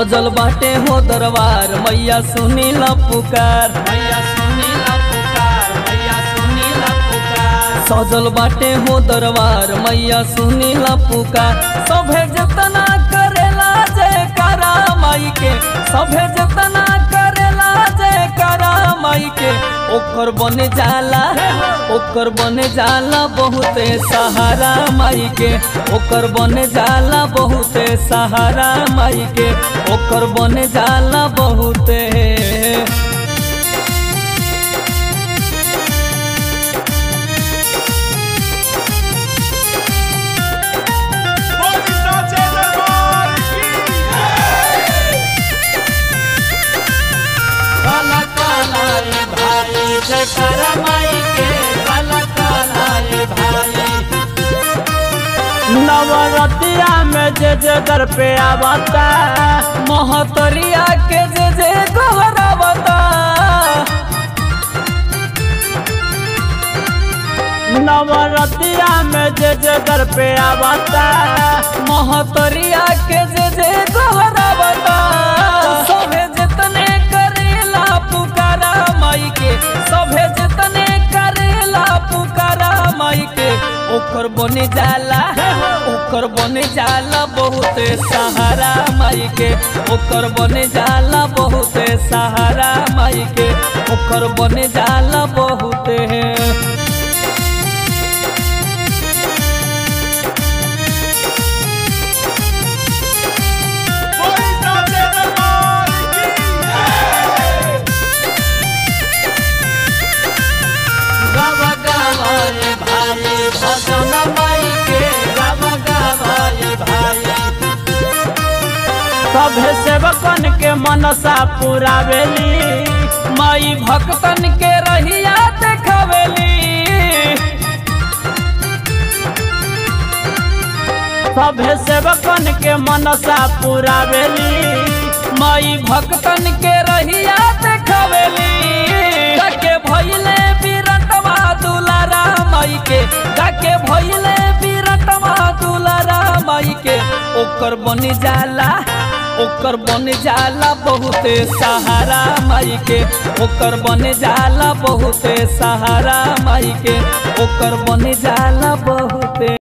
सजल बाटे हो दरबार मैया सुनीला पुकार, मैया सुनीला पुकार, मैया सुनीला पुकार। सजल बाटे हो दरबार मैया सुनीला पुकार। सभे जतना करेला जयकारा माई के, सभे जतना करेला जयकारा माई के, ओकर बने जाला, ओकर बने जाला बहुते सहारा माई के, ओकर बने जाला बहुते सहारा माई के, ओकर बने जाला बहुते। नवरतिया में जे दर पे आवता, महतरिया के जे गोहरावता। नवरतिया में जे दर पे आवता, महतरिया के जे गोहरावता। सभे जतने करेला पुकारा माई के, सभे जतने करेला पुकारा माई के, ओकर बने जाला, ओकर बने जाला बहुते सहारा माई के, ओकर बने जाला बहुते सहारा माई के, ओकर बने जाला बहुते। सभे सेवकन के मनसा पुरावेली, माई भक्तन के रहिया देखावेली। सभे सेवकन के मनसा पुरावेली, माई भक्तन के रहिया देखावेली। गाके भइले बिरटवा दुलारा माई के, गाके भइले बिरटवा दुलारा माई के, ओकर बन जाला, ओकर बन जाला बहुते सहारा माई के, ओकर बन जाला बहुते सहारा माई के, ओकर बन जाला बहुत।